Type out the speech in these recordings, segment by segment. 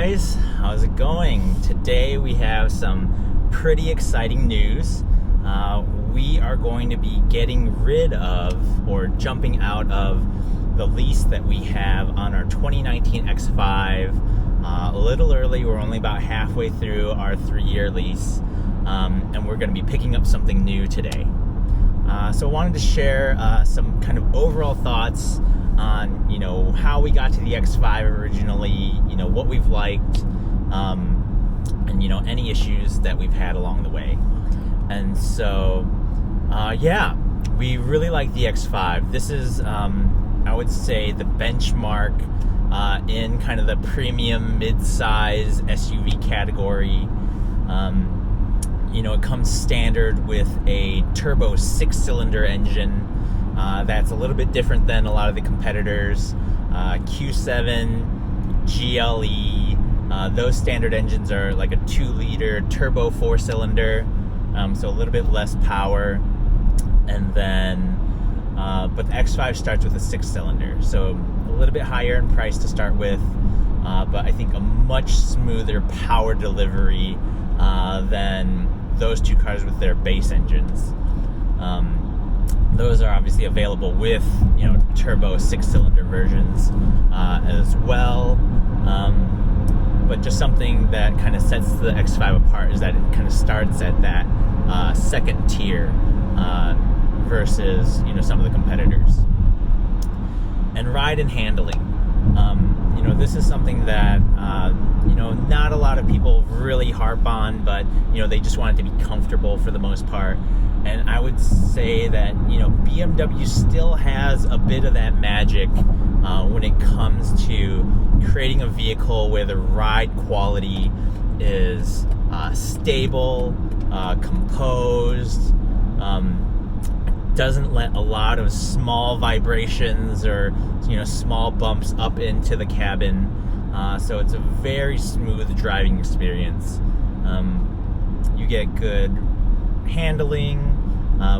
guys, how's it going? Today we have some pretty exciting news. We are going to be getting rid of or jumping out of the lease that we have on our 2019 X5. A little early, we're only about halfway through our 3-year lease, and we're going to be picking up something new today. So I wanted to share some kind of overall thoughts on, how we got to the X5 originally, what we've liked, and, any issues that we've had along the way. And so, we really like the X5. This is, I would say, the benchmark in kind of the premium mid-size SUV category. It comes standard with a turbo 6-cylinder engine that's a little bit different than a lot of the competitors. Q7, GLE, those standard engines are like a 2-liter turbo 4-cylinder, so a little bit less power. And then, but the X5 starts with a 6-cylinder, so a little bit higher in price to start with, but I think a much smoother power delivery than those two cars with their base engines. Those are obviously available with, turbo 6-cylinder versions as well. But just something that kind of sets the X5 apart is that it kind of starts at that second tier versus, some of the competitors. And ride and handling. This is something that, not a lot of people really harp on, but, they just want it to be comfortable for the most part. And I would say that, BMW still has a bit of that magic when it comes to creating a vehicle where the ride quality is stable, composed, doesn't let a lot of small vibrations or, small bumps up into the cabin. So it's a very smooth driving experience. You get good handling.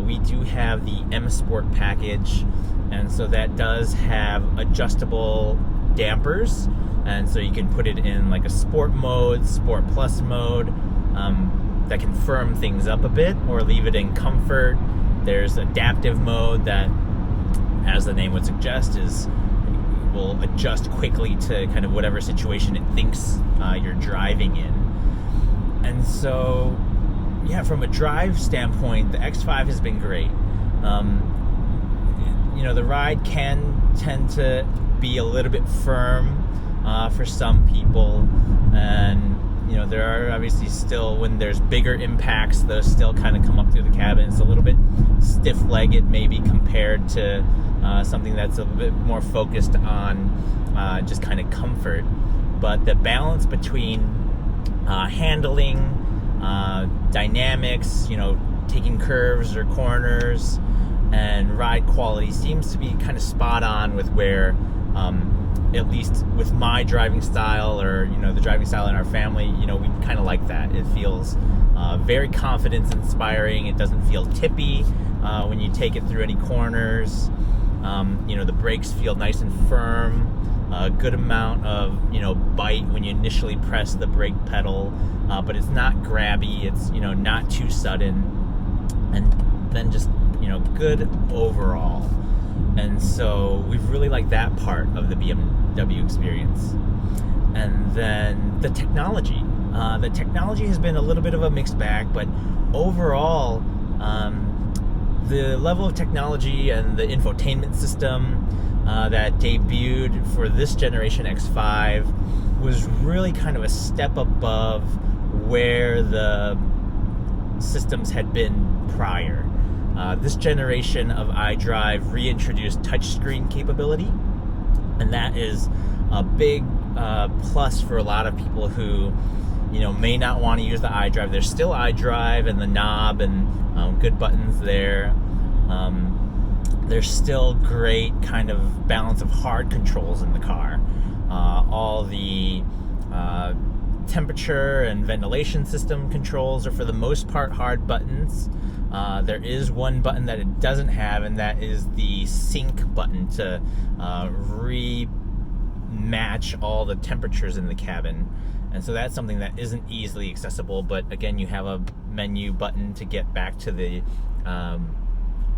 We do have the M Sport package, and so that does have adjustable dampers, and so you can put it in like a sport mode, sport plus mode, that can firm things up a bit or leave it in comfort. There's adaptive mode that, as the name would suggest, will adjust quickly to kind of whatever situation it thinks you're driving in. And so, from a drive standpoint, the X5 has been great. The ride can tend to be a little bit firm for some people, and there are obviously still, when there's bigger impacts, those still kind of come up through the cabin. It's a little bit stiff-legged maybe compared to something that's a bit more focused on just kind of comfort. But the balance between handling, dynamics, taking curves or corners, and ride quality seems to be kind of spot on with where, at least with my driving style, or the driving style in our family, we kind of like that. It feels very confidence inspiring. It doesn't feel tippy when you take it through any corners. The brakes feel nice and firm. A good amount of bite when you initially press the brake pedal, but it's not grabby. It's not too sudden, and then just good overall. And so we've really liked that part of the BMW experience. And then the technology. The technology has been a little bit of a mixed bag, but overall, the level of technology and the infotainment system that debuted for this generation X5 was really kind of a step above where the systems had been prior. This generation of iDrive reintroduced touchscreen capability, and that is a big plus for a lot of people who may not want to use the iDrive. There's still iDrive and the knob and good buttons there. There's still great kind of balance of hard controls in the car. All the temperature and ventilation system controls are for the most part hard buttons. There is one button that it doesn't have, and that is the sync button to rematch all the temperatures in the cabin. And so that's something that isn't easily accessible, but again, you have a menu button to get back to the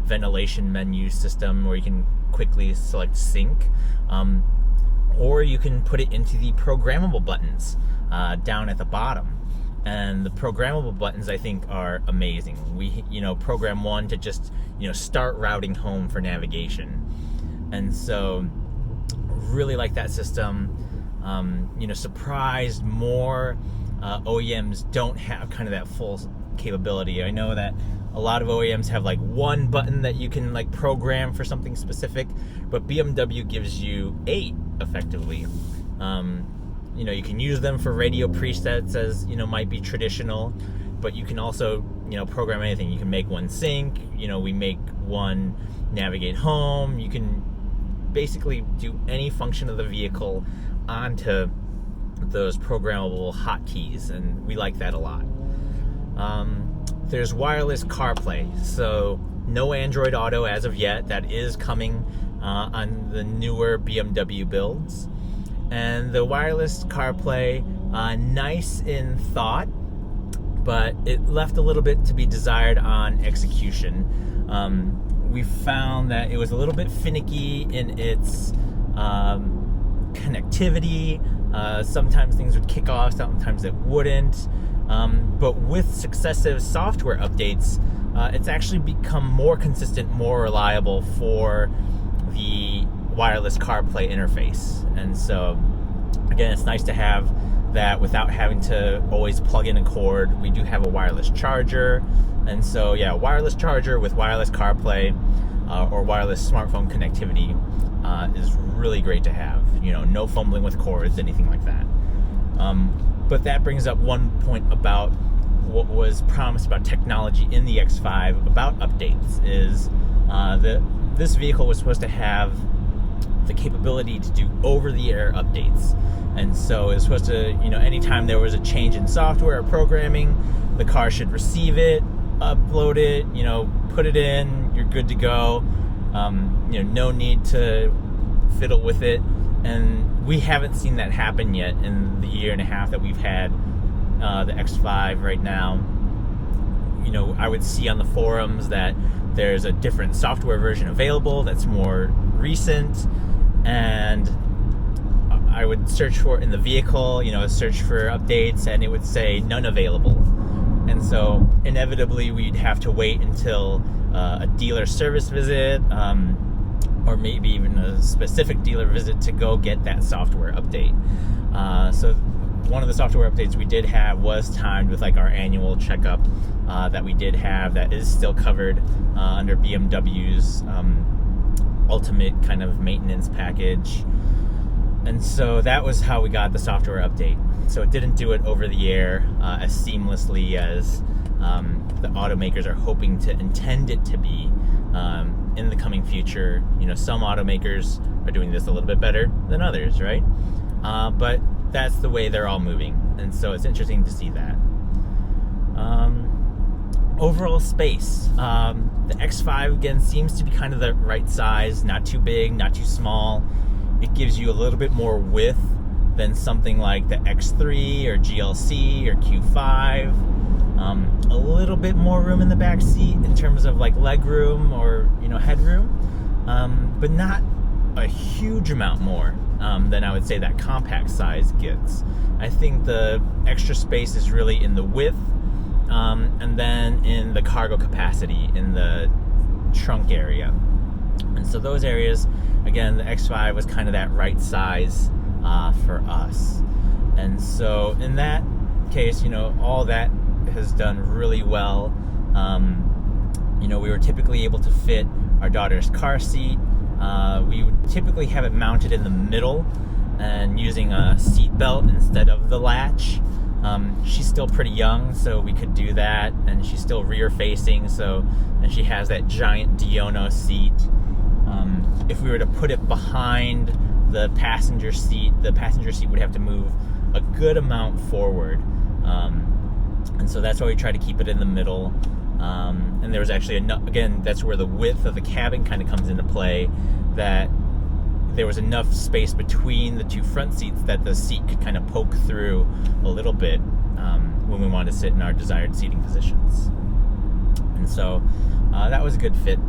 ventilation menu system where you can quickly select sync, or you can put it into the programmable buttons down at the bottom. And the programmable buttons, I think, are amazing. We, program one to just, start routing home for navigation. And so really like that system. Surprised more OEMs don't have kind of that full capability. I know that a lot of OEMs have like one button that you can like program for something specific, but BMW gives you 8 effectively. You can use them for radio presets as, might be traditional, but you can also, program anything. You can make one sync, we make one navigate home. You can basically do any function of the vehicle onto those programmable hotkeys, and we like that a lot. There's wireless CarPlay, so no Android Auto as of yet. That is coming on the newer BMW builds. And the wireless CarPlay, nice in thought, but it left a little bit to be desired on execution. We found that it was a little bit finicky in its connectivity. Sometimes things would kick off, sometimes it wouldn't. But with successive software updates, it's actually become more consistent, more reliable for the wireless CarPlay interface. And so, again, it's nice to have that without having to always plug in a cord. We do have a wireless charger. And so, yeah, wireless charger with wireless CarPlay or wireless smartphone connectivity is really great to have. No fumbling with cords, anything like that. But that brings up one point about what was promised about technology in the X5 about updates is that this vehicle was supposed to have the capability to do over-the-air updates. And so it's supposed to, anytime there was a change in software or programming, the car should receive it, upload it, put it in, you're good to go. No need to fiddle with it. And we haven't seen that happen yet in the year and a half that we've had the X5 right now. I would see on the forums that there's a different software version available that's more recent, and I would search for it in the vehicle, search for updates, and it would say none available. And so inevitably we'd have to wait until a dealer service visit, or maybe even a specific dealer visit to go get that software update. So one of the software updates we did have was timed with like our annual checkup that we did have that is still covered under BMW's ultimate kind of maintenance package. And so that was how we got the software update. So it didn't do it over the air as seamlessly as the automakers are hoping to intend it to be in the coming future. Some automakers are doing this a little bit better than others, right? But that's the way they're all moving. And so it's interesting to see that. Overall space. The X5, again, seems to be kind of the right size, not too big, not too small. It gives you a little bit more width than something like the X3 or GLC or Q5. A little bit more room in the back seat in terms of like leg room or headroom, but not a huge amount more than I would say that compact size gets. I think the extra space is really in the width, and then in the cargo capacity in the trunk area. And so those areas, again, the X5 was kind of that right size for us. And so in that case, all that has done really well. We were typically able to fit our daughter's car seat. We would typically have it mounted in the middle and using a seat belt instead of the latch. She's still pretty young, so we could do that, and she's still rear facing, and she has that giant Diono seat. If we were to put it behind the passenger seat would have to move a good amount forward. And so that's why we try to keep it in the middle. And there was actually, again, that's where the width of the cabin kind of comes into play, that there was enough space between the two front seats that the seat could kind of poke through a little bit when we wanted to sit in our desired seating positions. And so that was a good fit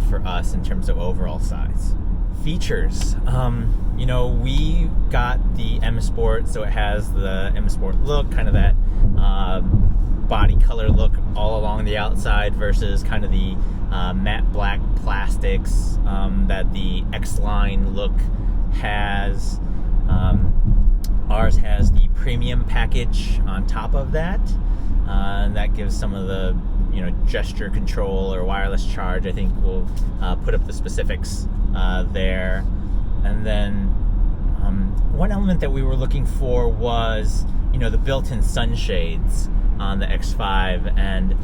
for us in terms of overall size. Features. We got the M Sport, so it has the M Sport look, kind of that body color look all along the outside versus kind of the matte black plastics that the X-Line look has. Ours has the premium package on top of that, and that gives some of the gesture control or wireless charge. I think we'll put up the specifics there. And then one element that we were looking for was the built-in sunshades on the X5, and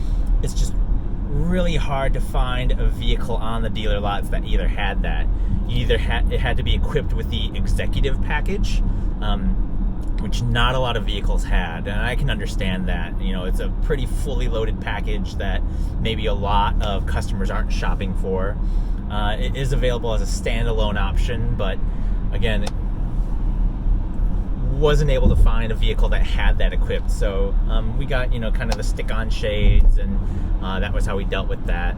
it's just really hard to find a vehicle on the dealer lots that either had that. It had to be equipped with the executive package, which not a lot of vehicles had, and I can understand that. It's a pretty fully loaded package that maybe a lot of customers aren't shopping for. It is available as a standalone option, but again, wasn't able to find a vehicle that had that equipped. So we got kind of the stick-on shades, and that was how we dealt with that.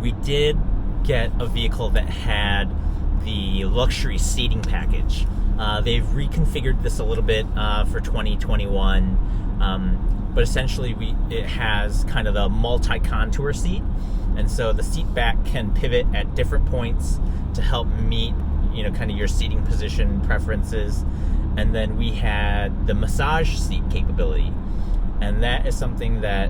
We did get a vehicle that had the luxury seating package. They've reconfigured this a little bit for 2021, but essentially it has kind of the multi-contour seat, and so the seat back can pivot at different points to help meet kind of your seating position preferences. And then we had the massage seat capability, and that is something that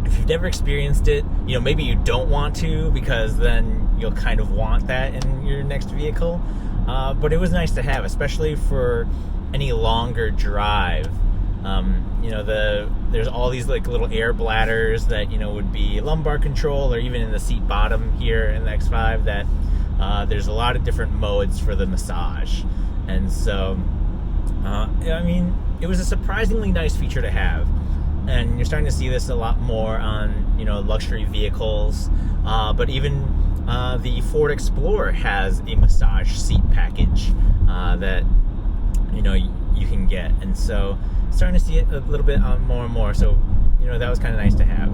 if you've never experienced it, maybe you don't want to, because then you'll kind of want that in your next vehicle. But it was nice to have, especially for any longer drive. There's all these like little air bladders that would be lumbar control, or even in the seat bottom here in the X5, that there's a lot of different modes for the massage. And so it was a surprisingly nice feature to have, and you're starting to see this a lot more on luxury vehicles, but even the Ford Explorer has a massage seat package that you can get, and so starting to see it a little bit more and more. So that was kind of nice to have.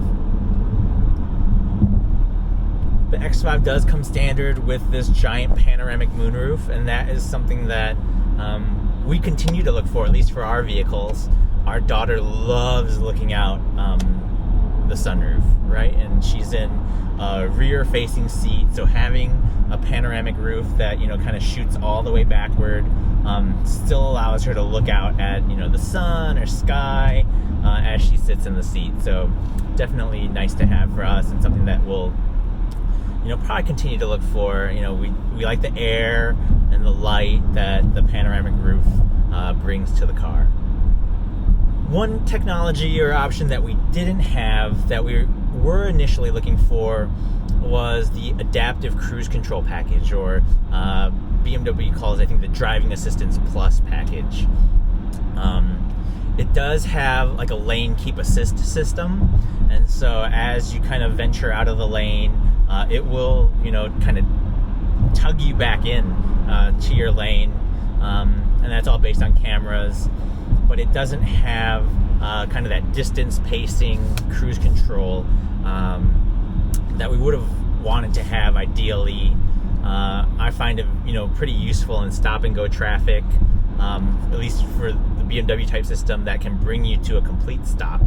The X5 does come standard with this giant panoramic moonroof, and that is something that we continue to look for, at least for our vehicles. Our daughter loves looking out the sunroof, right? And she's in a rear-facing seat, so having a panoramic roof that kind of shoots all the way backward still allows her to look out at the sun or sky as she sits in the seat. So definitely nice to have for us, and something that we'll probably continue to look for. We like the air and the light that the panoramic roof brings to the car. One technology or option that we didn't have that we were initially looking for was the adaptive cruise control package, or BMW calls, I think, the driving assistance plus package. It does have like a lane keep assist system, and so as you kind of venture out of the lane, it will kind of tug you back in to your lane, and that's all based on cameras. But it doesn't have kind of that distance pacing cruise control that we would have wanted to have ideally. I find it pretty useful in stop and go traffic, at least for the BMW type system that can bring you to a complete stop.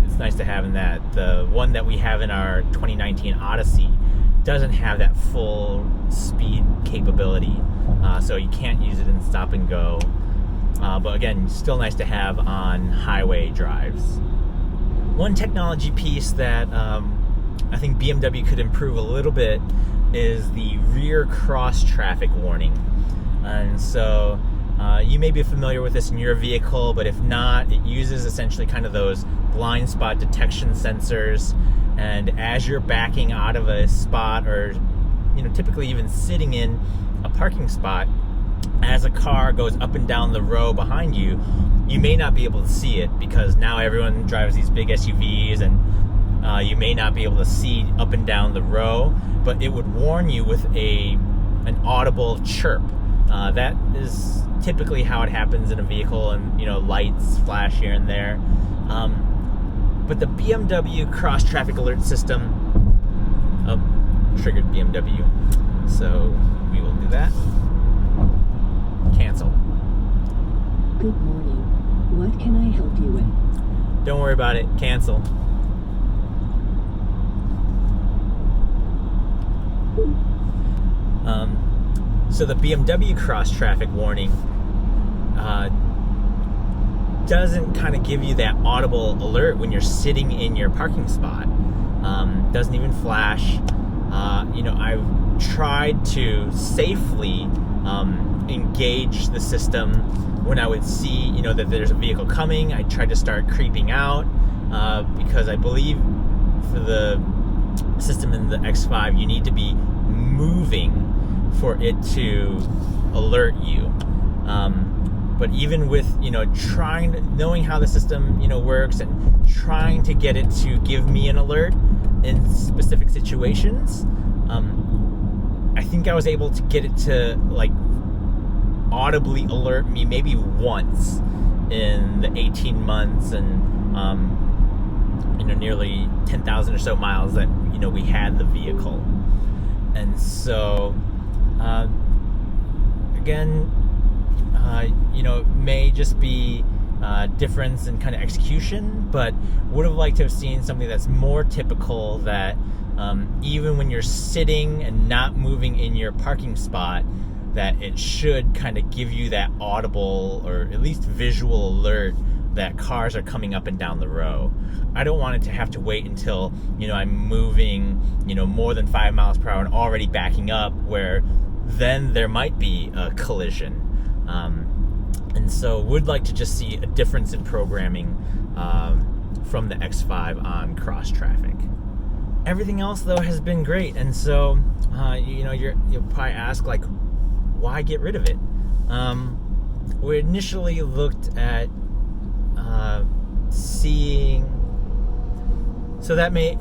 It's nice to have in that. The one that we have in our 2019 Odyssey doesn't have that full speed capability, so you can't use it in stop and go. But again, still nice to have on highway drives. One technology piece that I think BMW could improve a little bit is the rear cross traffic warning. And so you may be familiar with this in your vehicle, but if not, it uses essentially kind of those blind spot detection sensors. And as you're backing out of a spot, or typically even sitting in a parking spot, as a car goes up and down the row behind you, you may not be able to see it, because now everyone drives these big SUVs, and You may not be able to see up and down the row, but it would warn you with an audible chirp. That is typically how it happens in a vehicle, and lights flash here and there. But the BMW cross traffic alert system triggered BMW, so we will do that. Cancel. Good morning. What can I help you with? Don't worry about it. Cancel. So the BMW cross traffic warning doesn't kind of give you that audible alert when you're sitting in your parking spot. Doesn't even flash. I've tried to safely engage the system when I would see, that there's a vehicle coming. I tried to start creeping out because I believe for the system in the X5, you need to be moving for it to alert you. But even with, knowing how the system, works and trying to get it to give me an alert in specific situations, I think I was able to get it to audibly alert me maybe once in the 18 months and nearly 10,000 or so miles that we had the vehicle. And so again, it may just be difference in kind of execution, but would have liked to have seen something that's more typical, that even when you're sitting and not moving in your parking spot, that it should kind of give you that audible or at least visual alert that cars are coming up and down the row. I don't want it to have to wait until, I'm moving, more than 5 miles per hour and already backing up, where then there might be a collision. And so would like to just see a difference in programming from the X5 on cross traffic. Everything else though has been great, and so you'll probably ask why get rid of it? We initially looked at seeing, so that may,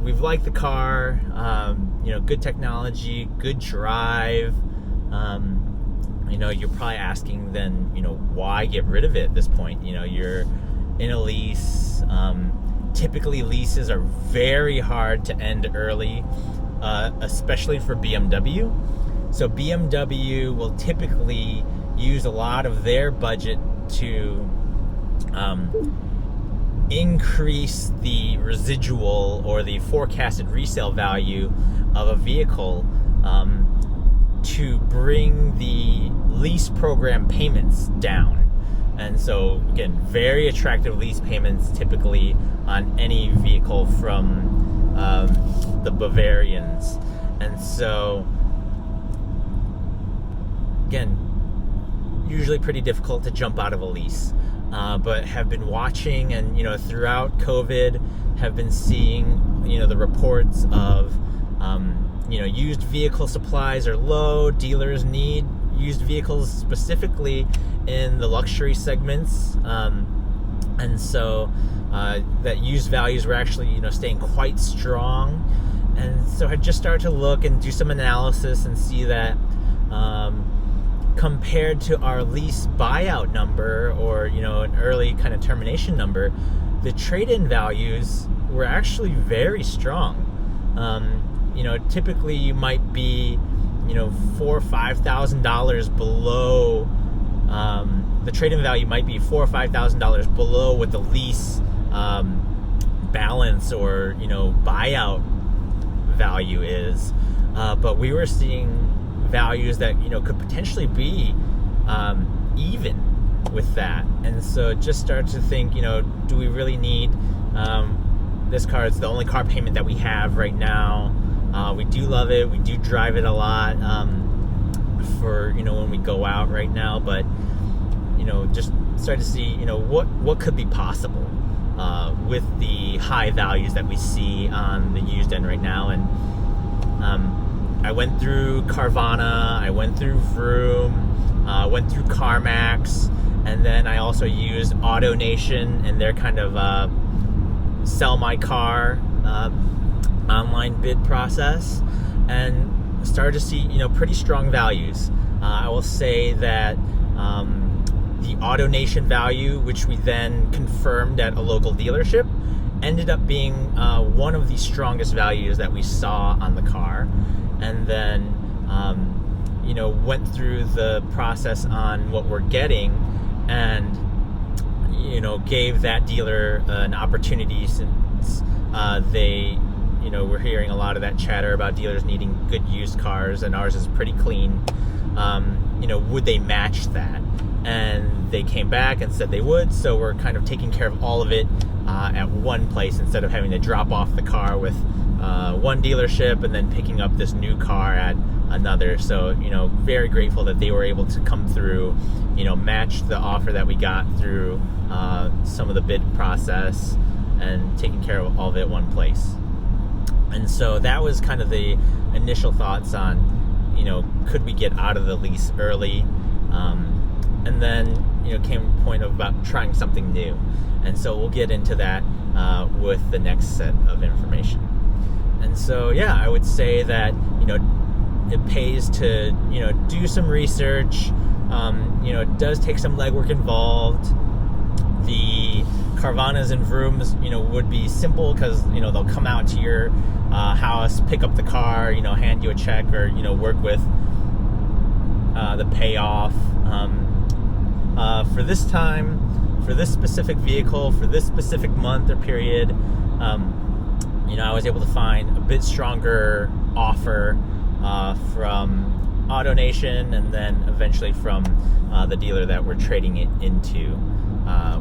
we've liked the car, good technology, good drive. You're probably asking then, why get rid of it at this point? You're in a lease. Typically leases are very hard to end early, especially for BMW. So BMW will typically use a lot of their budget to increase the residual or the forecasted resale value of a vehicle to bring the lease program payments down. And so again, very attractive lease payments typically on any vehicle from the Bavarians. And so again, usually pretty difficult to jump out of a lease, but have been watching and throughout COVID have been seeing the reports of used vehicle supplies are low. Dealers need used vehicles specifically in the luxury segments, and so that used values were actually staying quite strong. And so I just started to look and do some analysis and see that compared to our lease buyout number or an early kind of termination number, the trade-in values were actually very strong. Typically you might be $4,000 or $5,000 below, the trade-in value might be $4,000 or $5,000 below what the lease balance or buyout value is, but we were seeing values that could potentially be even with that. And so just started to think, do we really need this car? It's the only car payment that we have right now. We do love it. We do drive it a lot for when we go out right now, but just start to see what could be possible with the high values that we see on the used end right now. And I went through Carvana, I went through Vroom, went through CarMax, and then I also used AutoNation and their kind of sell my car online bid process, and started to see pretty strong values. I will say that the AutoNation value, which we then confirmed at a local dealership, ended up being one of the strongest values that we saw on the car. And then went through the process on what we're getting, and gave that dealer an opportunity, since they we're hearing a lot of that chatter about dealers needing good used cars, and ours is pretty clean. Would they match that? And they came back and said they would, so we're kind of taking care of all of it at one place, instead of having to drop off the car with one dealership and then picking up this new car at another. So very grateful that they were able to come through, match the offer that we got through some of the bid process, and taking care of all of it at one place. And so that was kind of the initial thoughts on could we get out of the lease early, and then came a point of about trying something new. And so we'll get into that with the next set of information. And so I would say that it pays to do some research. It does take some legwork involved. The Carvanas and Vrooms would be simple, because they'll come out to your house, pick up the car, hand you a check, or work with the payoff. For this time, for this specific vehicle, for this specific month or period, I was able to find a bit stronger offer from AutoNation, and then eventually from the dealer that we're trading it into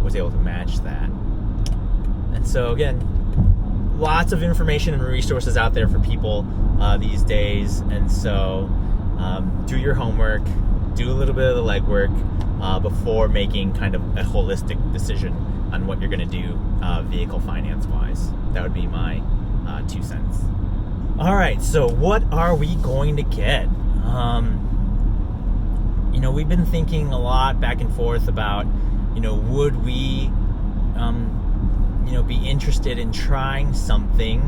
was able to match that. And so again, lots of information and resources out there for people these days, and so do your homework, do a little bit of the legwork before making kind of a holistic decision on what you're going to do vehicle finance wise. That would be my 2 cents. All right, so what are we going to get? We've been thinking a lot back and forth about, would we, be interested in trying something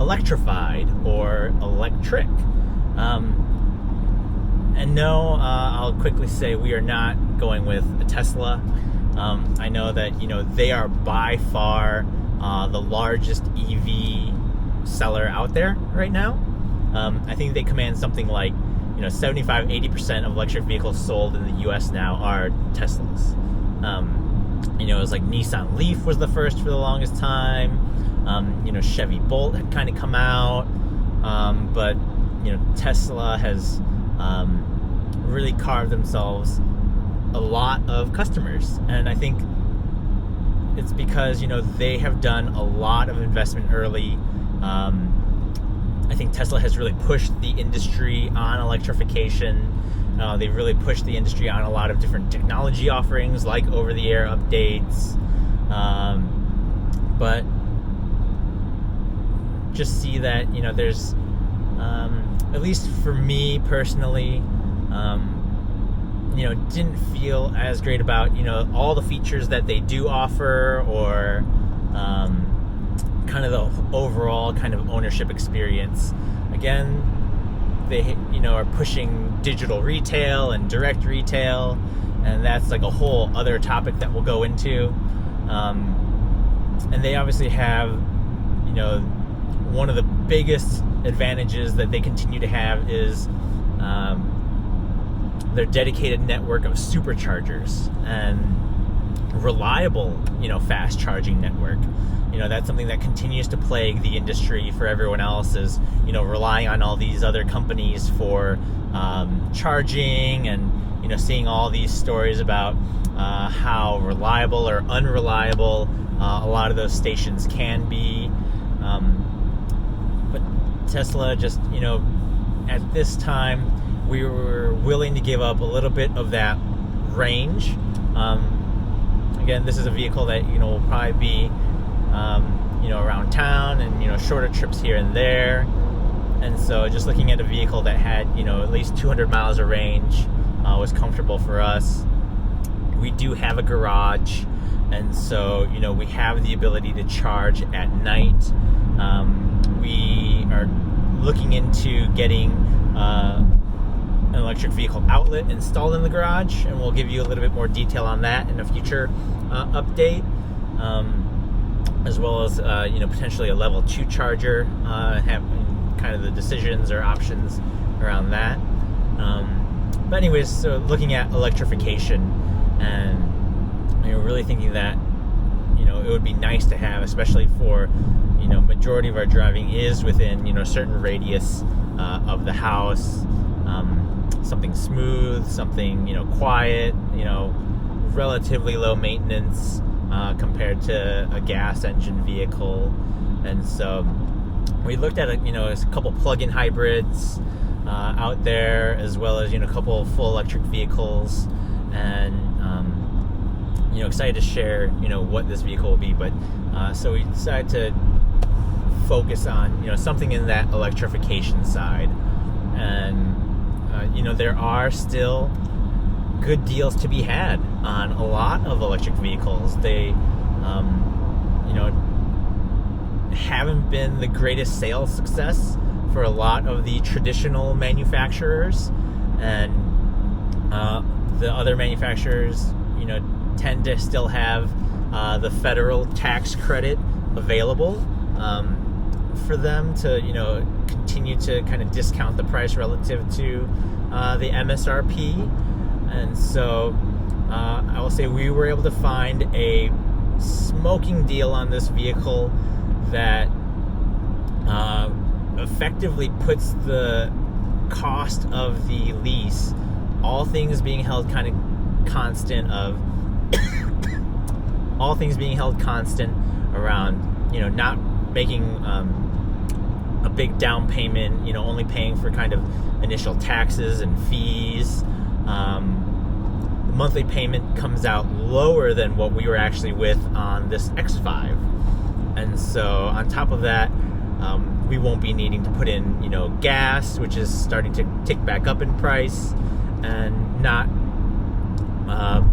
electrified or electric? And no, I'll quickly say we are not going with a Tesla. I know that, they are by far the largest EV seller out there right now. I think they command something like 75-80% of electric vehicles sold in the US now are Teslas. It was like Nissan Leaf was the first for the longest time. Chevy Bolt had kind of come out, but Tesla has really carved themselves a lot of customers, and I think it's because they have done a lot of investment early. I think Tesla has really pushed the industry on electrification. They've really pushed the industry on a lot of different technology offerings, like over-the-air updates. But just see that there's at least for me personally, didn't feel as great about all the features that they do offer, or kind of the overall kind of ownership experience. Again, they are pushing digital retail and direct retail, and that's like a whole other topic that we'll go into. And they obviously have one of the biggest advantages that they continue to have is their dedicated network of superchargers and reliable fast charging network. That's something that continues to plague the industry for everyone else, is relying on all these other companies for charging, and seeing all these stories about how reliable or unreliable a lot of those stations can be. But Tesla just at this time, we were willing to give up a little bit of that range. Again, this is a vehicle that will probably be around town, and shorter trips here and there. And so just looking at a vehicle that had at least 200 miles of range was comfortable for us. We do have a garage, And so, we have the ability to charge at night. We are looking into getting an electric vehicle outlet installed in the garage, and we'll give you a little bit more detail on that in a future update, as well as potentially a level 2 charger, having kind of the decisions or options around that. But anyways, so looking at electrification, and really thinking that it would be nice to have, especially for majority of our driving is within a certain radius of the house, something smooth, something quiet, relatively low maintenance compared to a gas engine vehicle. And so we looked at a couple plug-in hybrids out there, as well as a couple full electric vehicles, and excited to share what this vehicle will be. But so we decided to focus on something in that electrification side. And there are still good deals to be had on a lot of electric vehicles. They haven't been the greatest sales success for a lot of the traditional manufacturers, and the other manufacturers tend to still have the federal tax credit available for them to continue to kind of discount the price relative to the MSRP. And so I will say we were able to find a smoking deal on this vehicle that effectively puts the cost of the lease, all things being held kind of constant, all things being held constant around not making a big down payment, only paying for kind of initial taxes and fees. The monthly payment comes out lower than what we were actually with on this X5. And so on top of that, we won't be needing to put in, gas, which is starting to tick back up in price, and not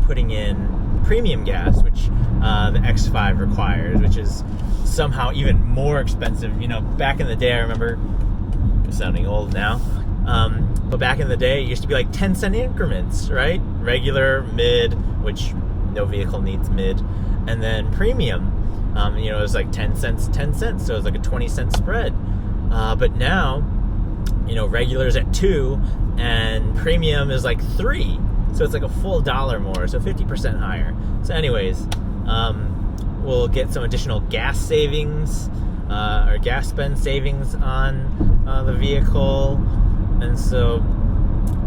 putting in premium gas, which the X5 requires, which is somehow even more expensive. Back in the day, I remember, I'm sounding old now, but back in the day, it used to be like 10-cent increments, right? Regular, mid, which no vehicle needs mid, and then premium. It was like 10 cents, so it was like a 20-cent spread. But now, regular's at 2, and premium is like 3. So it's like a full $1 more, so 50% higher. So anyways, we'll get some additional gas savings, or gas spend savings on the vehicle. And so,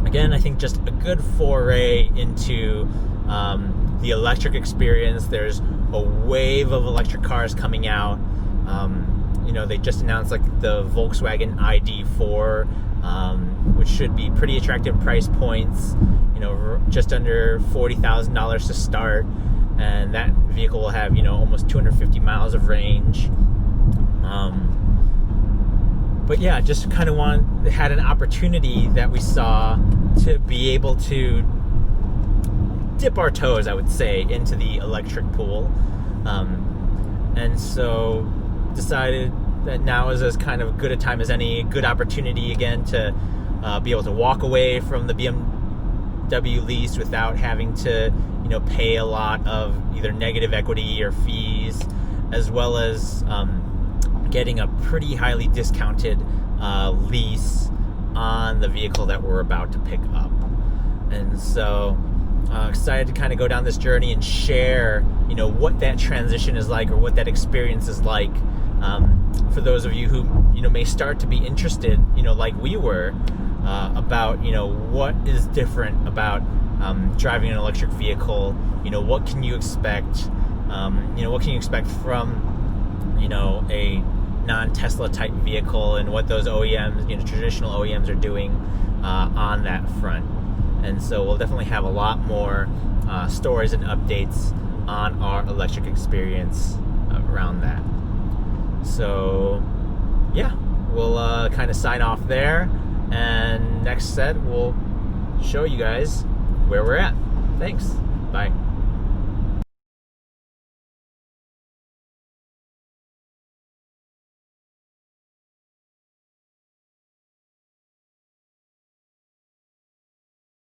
again, I think just a good foray into the electric experience. There's a wave of electric cars coming out. They just announced like the Volkswagen ID4, which should be pretty attractive price points, just under $40,000 to start, and that vehicle will have almost 250 miles of range. But yeah, just kind of had an opportunity that we saw to be able to dip our toes, I would say, into the electric pool, and so decided that now is as kind of good a time as any, good opportunity again to be able to walk away from the BMW lease without having to pay a lot of either negative equity or fees, as well as getting a pretty highly discounted lease on the vehicle that we're about to pick up. And so excited to kind of go down this journey and share what that transition is like, or what that experience is like, for those of you who may start to be interested, like we were, about what is different about driving an electric vehicle. What can you expect? What can you expect from a non-Tesla type vehicle, and what those OEMs, traditional OEMs, are doing on that front. And so we'll definitely have a lot more stories and updates on our electric experience around that. So yeah, we'll kind of sign off there, and next set we'll show you guys where we're at. Thanks. Bye.